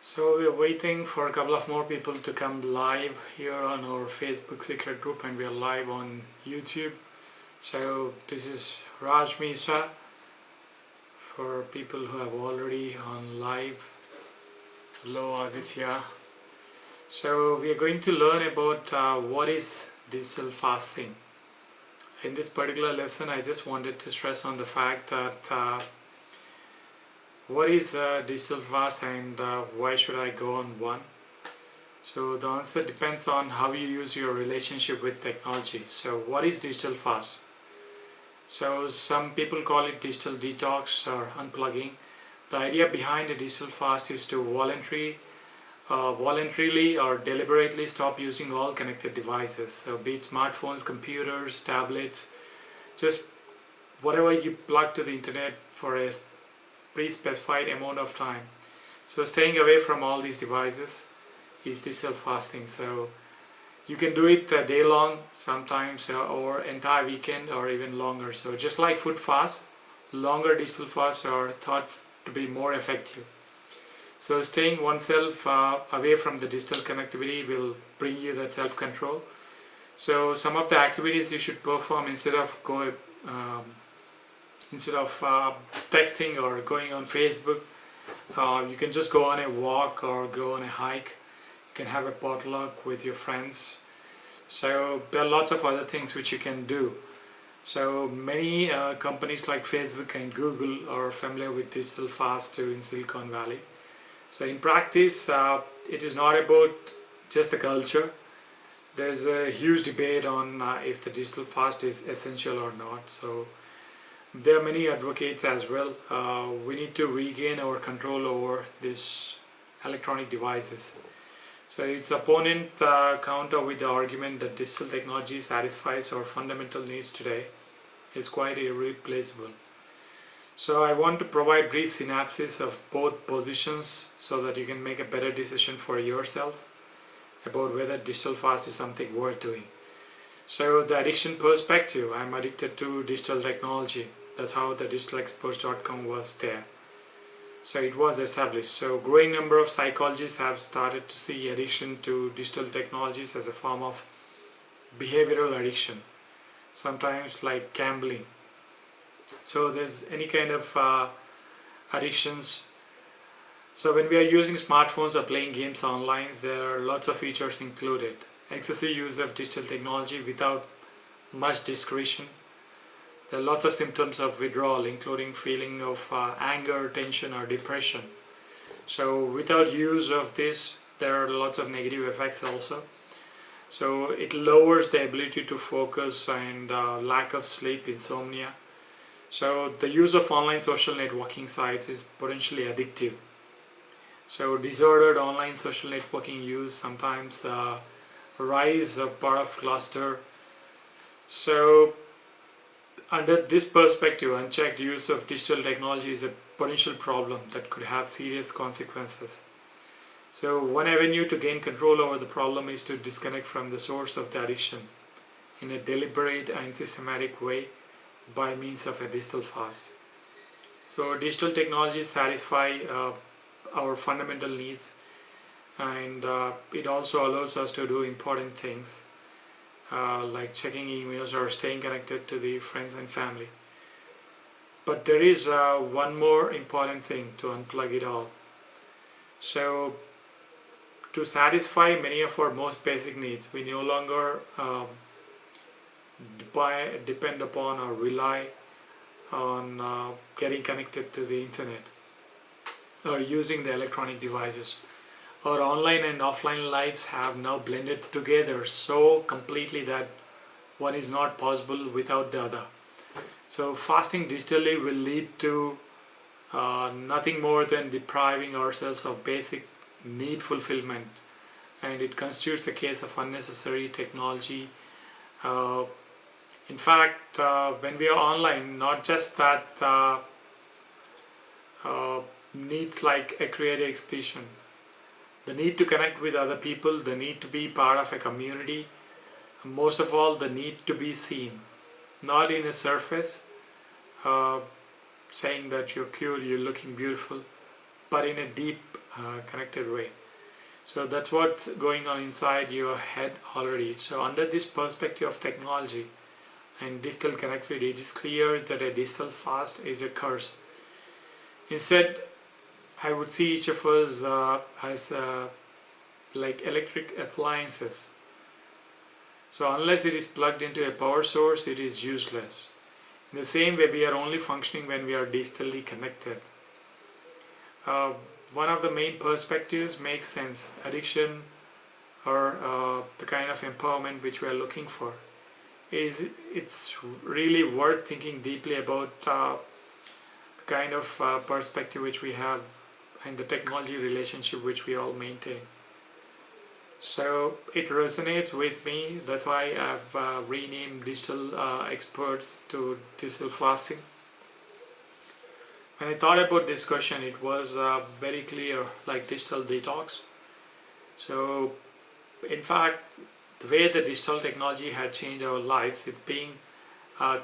So we are waiting for a couple of more people to come live here on our Facebook secret group, and we are live on YouTube. So this is Raj Misa for people who have already on live. Hello Aditya. So we are going to learn about what is digital fasting. In this particular lesson I just wanted to stress on the fact that what is digital fast and why should I go on one? So the answer depends on how you use your relationship with technology. So what is digital fast? So some people call it digital detox or unplugging. The idea behind a digital fast is to voluntarily or deliberately stop using all connected devices. So be it smartphones, computers, tablets, just whatever you plug to the internet for a pre-specified amount of time. So staying away from all these devices is digital fasting. So you can do it day long sometimes, or entire weekend, or even longer. So just like food fast, longer digital fasts are thought to be more effective. So staying oneself away from the digital connectivity will bring you that self-control. So some of the activities you should perform instead of texting or going on Facebook, you can just go on a walk or go on a hike. You can have a potluck with your friends. So there are lots of other things which you can do. So many companies like Facebook and Google are familiar with digital fast too in Silicon Valley. So in practice, it is not about just the culture. There's a huge debate on if the digital fast is essential or not. So there are many advocates as well. We need to regain our control over these electronic devices. So its opponent counter with the argument that digital technology satisfies our fundamental needs today is quite irreplaceable. So I want to provide brief synopsis of both positions so that you can make a better decision for yourself about whether digital fast is something worth doing. So the addiction perspective, I'm addicted to digital technology. That's how the digitalexperts.com was there. So it was established. So growing number of psychologists have started to see addiction to digital technologies as a form of behavioral addiction, sometimes like gambling. So there's any kind of addictions. So when we are using smartphones or playing games online, there are lots of features included. Excessive use of digital technology without much discretion. There are lots of symptoms of withdrawal, including feeling of anger, tension or depression. So without use of this, there are lots of negative effects also. So it lowers the ability to focus and lack of sleep, insomnia. So the use of online social networking sites is potentially addictive. So disordered online social networking use sometimes rise of part of cluster. So under this perspective, unchecked use of digital technology is a potential problem that could have serious consequences. So one avenue to gain control over the problem is to disconnect from the source of the addiction in a deliberate and systematic way by means of a digital fast. So digital technologies satisfy our fundamental needs, and it also allows us to do important things like checking emails or staying connected to the friends and family. But there is one more important thing to unplug it all. So to satisfy many of our most basic needs, we no longer depend upon or rely on getting connected to the internet or using the electronic devices. Our online and offline lives have now blended together so completely that one is not possible without the other. So fasting digitally will lead to nothing more than depriving ourselves of basic need fulfillment, and it constitutes a case of unnecessary technology. In fact, when we are online, not just that needs like a creative expression, the need to connect with other people, the need to be part of a community, most of all the need to be seen, not in a surface saying that you're cute, you're looking beautiful, but in a deep connected way. So that's what's going on inside your head already. So under this perspective of technology and digital connectivity, it is clear that a digital fast is a curse. Instead, I would see each of us as like electric appliances. So unless it is plugged into a power source, it is useless. In the same way, we are only functioning when we are digitally connected. One of the main perspectives makes sense. Addiction, or the kind of empowerment which we are looking for, it's really worth thinking deeply about the kind of perspective which we have and the technology relationship which we all maintain. So it resonates with me. That's why I've renamed digital experts to digital fasting. When I thought about this question, it was very clear, like digital detox. So in fact, the way the digital technology had changed our lives, it's being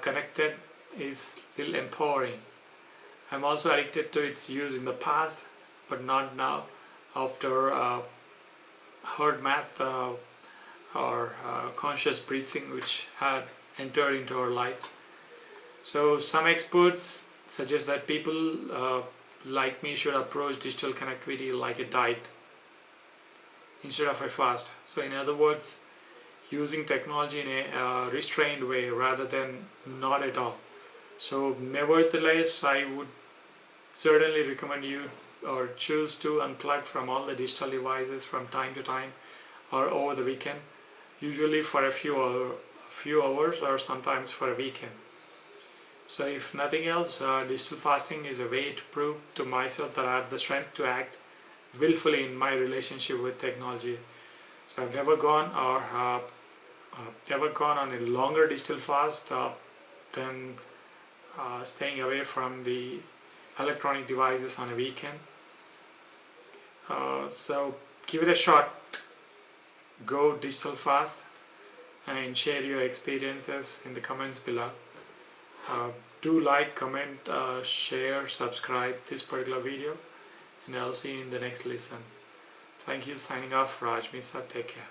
connected is still empowering. I'm also addicted to its use in the past, but not now, after herd math or conscious breathing which had entered into our lives. So some experts suggest that people like me should approach digital connectivity like a diet instead of a fast. So in other words, using technology in a restrained way rather than not at all. So nevertheless, I would certainly recommend you or choose to unplug from all the digital devices from time to time or over the weekend, usually for a few hours or sometimes for a weekend. So if nothing else, digital fasting is a way to prove to myself that I have the strength to act willfully in my relationship with technology. So I've never gone on a longer digital fast than staying away from the electronic devices on a weekend. So give it a shot. Go digital fast and share your experiences in the comments below. Do like, comment, share, subscribe this particular video, and I'll see you in the next lesson. Thank you. Signing off, Raj Misa. Take care.